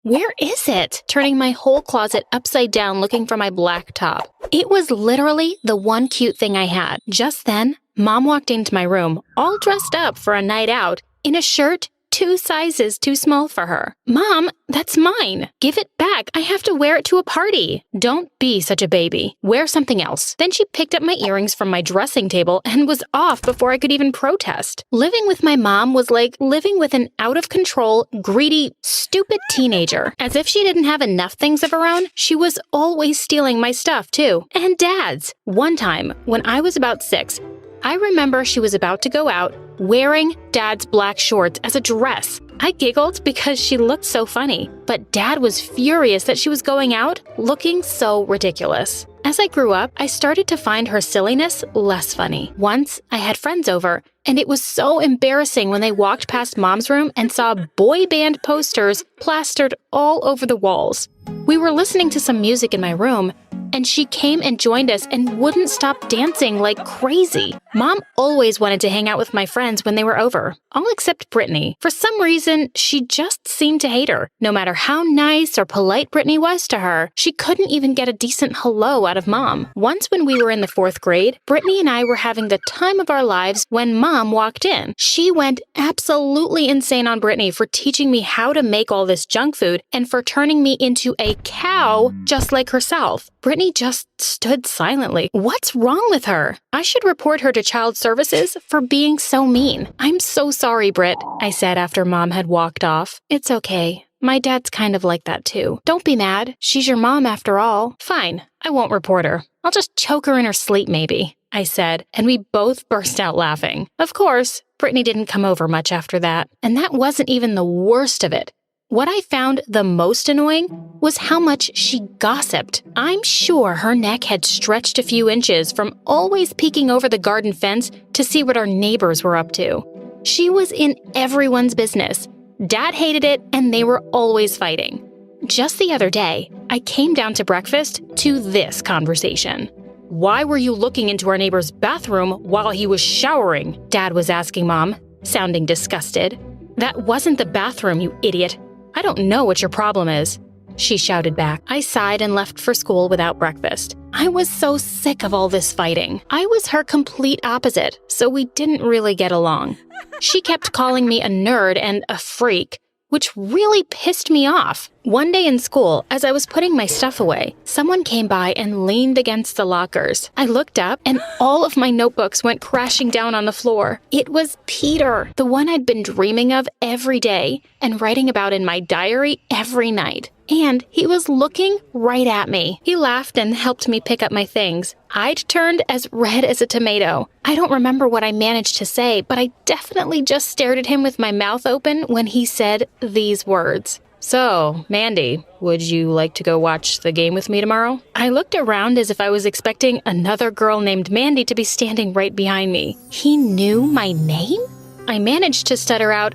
Where is it? Turning my whole closet upside down looking for my black top. It was literally the one cute thing I had. Just then, Mom walked into my room, all dressed up for a night out, in a shirt 2 sizes too small for her. Mom, that's mine. Give it back. I have to wear it to a party. Don't be such a baby. Wear something else. Then she picked up my earrings from my dressing table and was off before I could even protest. Living with my mom was like living with an out-of-control, greedy, stupid teenager. As if she didn't have enough things of her own, she was always stealing my stuff too. And Dad's. One time, when I was about 6, I remember she was about to go out wearing Dad's black shorts as a dress. I giggled because she looked so funny, but Dad was furious that she was going out looking so ridiculous. As I grew up, I started to find her silliness less funny. Once, I had friends over, and it was so embarrassing when they walked past Mom's room and saw boy band posters plastered all over the walls. We were listening to some music in my room, and she came and joined us and wouldn't stop dancing like crazy. Mom always wanted to hang out with my friends when they were over, all except Brittany. For some reason, she just seemed to hate her. No matter how nice or polite Brittany was to her, she couldn't even get a decent hello out of Mom. Once when we were in the 4th grade, Brittany and I were having the time of our lives when Mom walked in. She went absolutely insane on Brittany for teaching me how to make all this junk food and for turning me into a cow just like herself. Brittany just stood silently. What's wrong with her? I should report her to Child Services for being so mean. I'm so sorry, Britt, I said after Mom had walked off. It's okay. My dad's kind of like that too. Don't be mad. She's your mom after all. Fine. I won't report her. I'll just choke her in her sleep maybe, I said, and we both burst out laughing. Of course, Brittany didn't come over much after that, and that wasn't even the worst of it. What I found the most annoying was how much she gossiped. I'm sure her neck had stretched a few inches from always peeking over the garden fence to see what our neighbors were up to. She was in everyone's business. Dad hated it, and they were always fighting. Just the other day, I came down to breakfast to this conversation. Why were you looking into our neighbor's bathroom while he was showering? Dad was asking Mom, sounding disgusted. That wasn't the bathroom, you idiot. I don't know what your problem is, she shouted back. I sighed and left for school without breakfast. I was so sick of all this fighting. I was her complete opposite, so we didn't really get along. She kept calling me a nerd and a freak, which really pissed me off. One day in school, as I was putting my stuff away, someone came by and leaned against the lockers. I looked up, and all of my notebooks went crashing down on the floor. It was Peter, the one I'd been dreaming of every day and writing about in my diary every night. And he was looking right at me. He laughed and helped me pick up my things. I'd turned as red as a tomato. I don't remember what I managed to say, but I definitely just stared at him with my mouth open when he said these words. So, Mandy, would you like to go watch the game with me tomorrow? I looked around as if I was expecting another girl named Mandy to be standing right behind me. He knew my name? I managed to stutter out,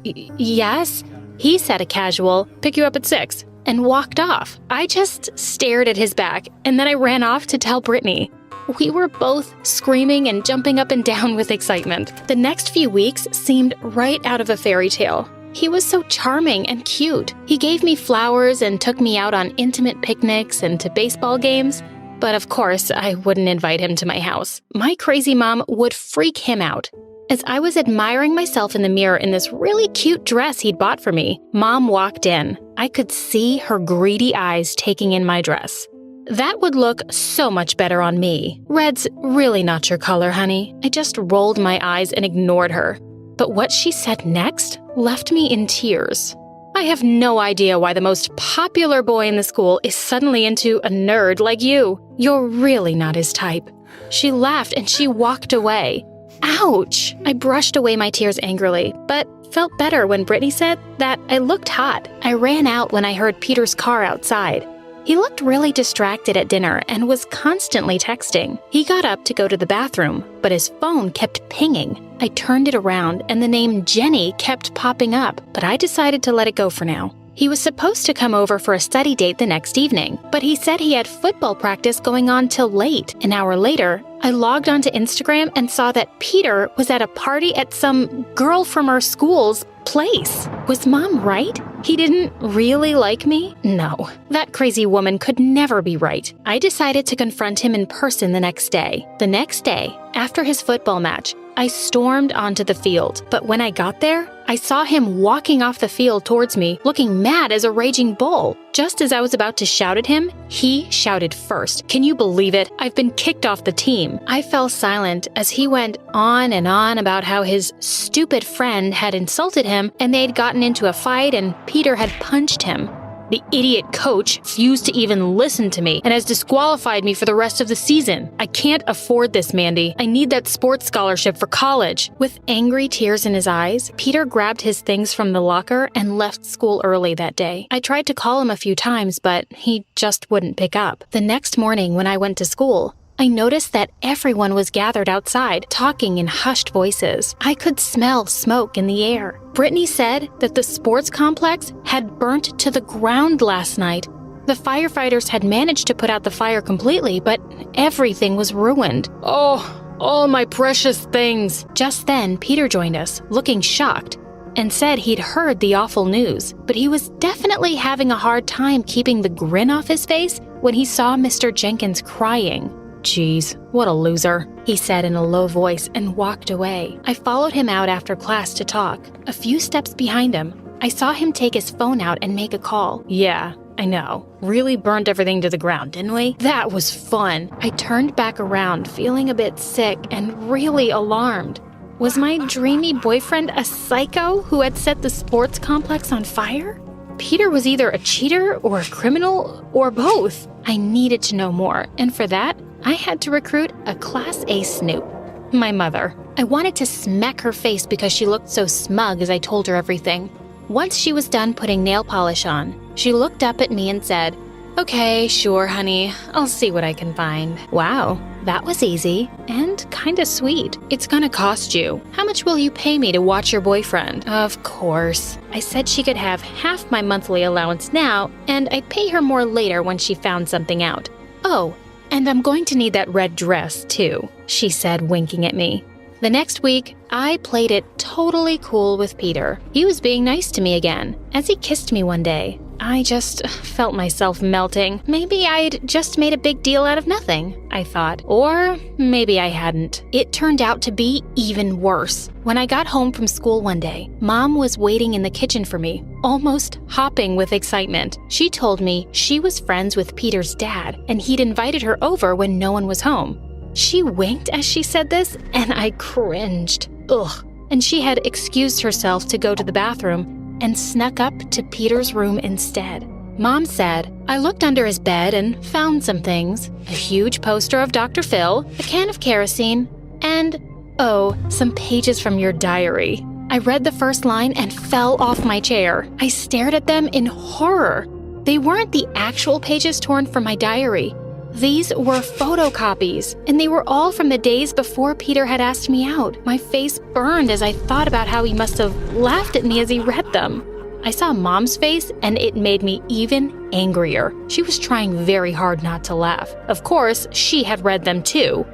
yes? He said a casual, pick you up at 6, and walked off. I just stared at his back, and then I ran off to tell Brittany. We were both screaming and jumping up and down with excitement. The next few weeks seemed right out of a fairy tale. He was so charming and cute. He gave me flowers and took me out on intimate picnics and to baseball games. But of course, I wouldn't invite him to my house. My crazy mom would freak him out. As I was admiring myself in the mirror in this really cute dress he'd bought for me, Mom walked in. I could see her greedy eyes taking in my dress. That would look so much better on me. Red's really not your color, honey. I just rolled my eyes and ignored her. But what she said next left me in tears. I have no idea why the most popular boy in the school is suddenly into a nerd like you. You're really not his type. She laughed and she walked away. Ouch! I brushed away my tears angrily, but felt better when Brittany said that I looked hot. I ran out when I heard Peter's car outside. He looked really distracted at dinner and was constantly texting. He got up to go to the bathroom, but his phone kept pinging. I turned it around and the name Jenny kept popping up, but I decided to let it go for now. He was supposed to come over for a study date the next evening, but he said he had football practice going on till late. An hour later, I logged onto Instagram and saw that Peter was at a party at some girl from our school's place. Was Mom right? He didn't really like me? No, that crazy woman could never be right. I decided to confront him in person the next day. The next day, after his football match, I stormed onto the field, but when I got there, I saw him walking off the field towards me, looking mad as a raging bull. Just as I was about to shout at him, he shouted first. Can you believe it? I've been kicked off the team. I fell silent as he went on and on about how his stupid friend had insulted him and they'd gotten into a fight and Peter had punched him. The idiot coach refused to even listen to me and has disqualified me for the rest of the season. I can't afford this, Mandy. I need that sports scholarship for college. With angry tears in his eyes, Peter grabbed his things from the locker and left school early that day. I tried to call him a few times, but he just wouldn't pick up. The next morning when I went to school, I noticed that everyone was gathered outside, talking in hushed voices. I could smell smoke in the air. Brittany said that the sports complex had burnt to the ground last night. The firefighters had managed to put out the fire completely, but everything was ruined. Oh, all my precious things. Just then, Peter joined us, looking shocked, and said he'd heard the awful news, but he was definitely having a hard time keeping the grin off his face when he saw Mr. Jenkins crying. Geez, what a loser, he said in a low voice and walked away. I followed him out after class to talk. A few steps behind him, I saw him take his phone out and make a call. Yeah, I know. Really burned everything to the ground, didn't we? That was fun. I turned back around, feeling a bit sick and really alarmed. Was my dreamy boyfriend a psycho who had set the sports complex on fire? Peter was either a cheater or a criminal or both. I needed to know more, and for that, I had to recruit a Class A snoop. My mother. I wanted to smack her face because she looked so smug as I told her everything. Once she was done putting nail polish on, she looked up at me and said, "Okay, sure, honey. I'll see what I can find." Wow, that was easy and kinda sweet. "It's gonna cost you. How much will you pay me to watch your boyfriend?" Of course. I said she could have half my monthly allowance now, and I'd pay her more later when she found something out. "Oh, and I'm going to need that red dress, too," she said, winking at me. The next week, I played it totally cool with Peter. He was being nice to me again. As he kissed me one day, I just felt myself melting. Maybe I'd just made a big deal out of nothing, I thought. Or maybe I hadn't. It turned out to be even worse. When I got home from school one day, Mom was waiting in the kitchen for me, almost hopping with excitement. She told me she was friends with Peter's dad, and he'd invited her over when no one was home. She winked as she said this, and I cringed. Ugh. And she had excused herself to go to the bathroom and snuck up to Peter's room instead. Mom said, I looked under his bed and found some things. A huge poster of Dr. Phil, a can of kerosene, and, oh, some pages from your diary. I read the first line and fell off my chair. I stared at them in horror. They weren't the actual pages torn from my diary. These were photocopies, and they were all from the days before Peter had asked me out. My face burned as I thought about how he must have laughed at me as he read them. I saw Mom's face, and it made me even angrier. She was trying very hard not to laugh. Of course, she had read them too.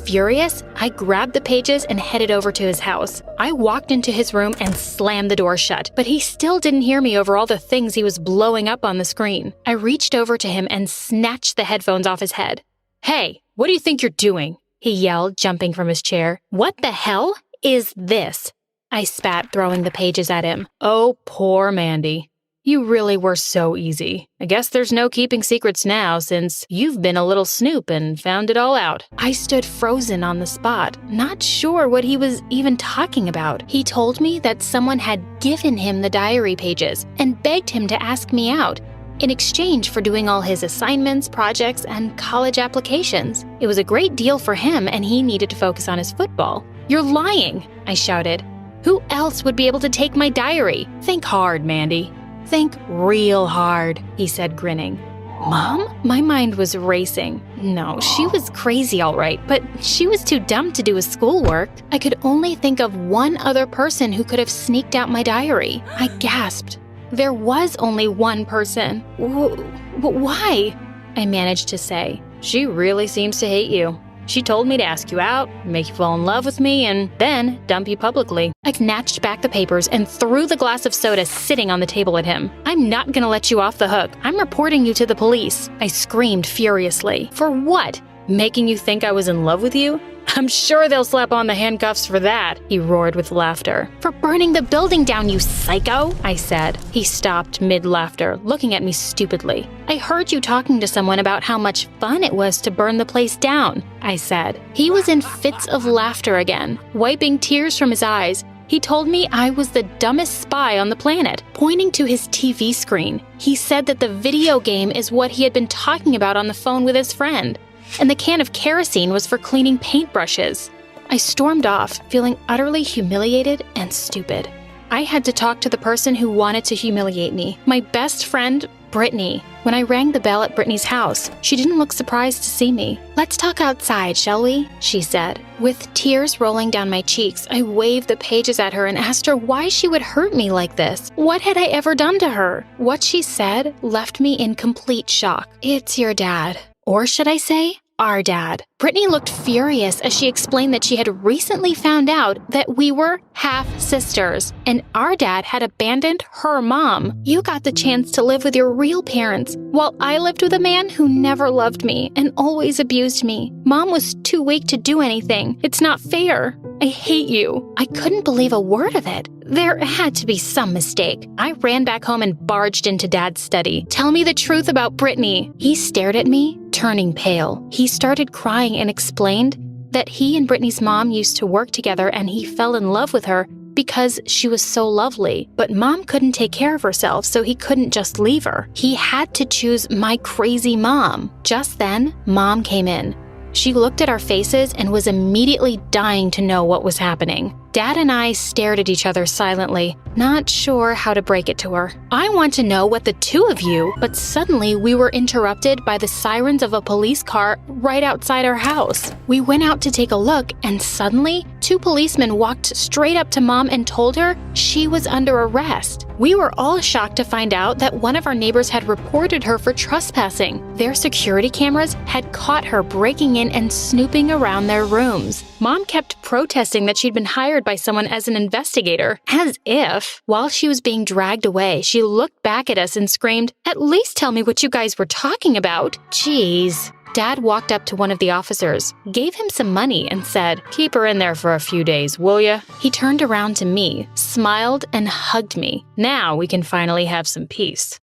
Furious, I grabbed the pages and headed over to his house. I walked into his room and slammed the door shut, but he still didn't hear me over all the things he was blowing up on the screen. I reached over to him and snatched the headphones off his head. Hey, what do you think you're doing? He yelled, jumping from his chair. What the hell is this? I spat, throwing the pages at him. Oh, poor Mandy. You really were so easy. I guess there's no keeping secrets now since you've been a little snoop and found it all out. I stood frozen on the spot, not sure what he was even talking about. He told me that someone had given him the diary pages and begged him to ask me out in exchange for doing all his assignments, projects, and college applications. It was a great deal for him and he needed to focus on his football. You're lying, I shouted. Who else would be able to take my diary? Think hard, Mandy. Think real hard, he said, grinning. Mom? My mind was racing. No, she was crazy all right, but she was too dumb to do his schoolwork. I could only think of one other person who could have sneaked out my diary. I gasped. There was only one person. But why? I managed to say. She really seems to hate you. She told me to ask you out, make you fall in love with me, and then dump you publicly. I snatched back the papers and threw the glass of soda sitting on the table at him. I'm not gonna let you off the hook. I'm reporting you to the police. I screamed furiously. For what? Making you think I was in love with you? I'm sure they'll slap on the handcuffs for that, he roared with laughter. For burning the building down, you psycho, I said. He stopped mid-laughter, looking at me stupidly. I heard you talking to someone about how much fun it was to burn the place down, I said. He was in fits of laughter again, wiping tears from his eyes. He told me I was the dumbest spy on the planet, pointing to his TV screen. He said that the video game is what he had been talking about on the phone with his friend, and the can of kerosene was for cleaning paintbrushes. I stormed off, feeling utterly humiliated and stupid. I had to talk to the person who wanted to humiliate me, my best friend, Brittany. When I rang the bell at Brittany's house, she didn't look surprised to see me. "Let's talk outside, shall we?" she said. With tears rolling down my cheeks, I waved the pages at her and asked her why she would hurt me like this. What had I ever done to her? What she said left me in complete shock. "It's your dad." Or should I say, our dad. Brittany looked furious as she explained that she had recently found out that we were half-sisters, and our dad had abandoned her mom. "You got the chance to live with your real parents, while I lived with a man who never loved me and always abused me. Mom was too weak to do anything. It's not fair. I hate you." I couldn't believe a word of it. There had to be some mistake. I ran back home and barged into Dad's study. "Tell me the truth about Brittany." He stared at me, turning pale. He started crying and explained that he and Brittany's mom used to work together and he fell in love with her because she was so lovely. But Mom couldn't take care of herself, so he couldn't just leave her. He had to choose my crazy mom. Just then, Mom came in. She looked at our faces and was immediately dying to know what was happening. Dad and I stared at each other silently, not sure how to break it to her. "I want to know what the two of you," but suddenly we were interrupted by the sirens of a police car right outside our house. We went out to take a look, and suddenly, two policemen walked straight up to Mom and told her she was under arrest. We were all shocked to find out that one of our neighbors had reported her for trespassing. Their security cameras had caught her breaking in and snooping around their rooms. Mom kept protesting that she'd been hired by someone as an investigator, as if. While she was being dragged away, she looked back at us and screamed, "At least tell me what you guys were talking about." Jeez. Dad walked up to one of the officers, gave him some money, and said, "Keep her in there for a few days, will ya?" He turned around to me, smiled, and hugged me. "Now we can finally have some peace."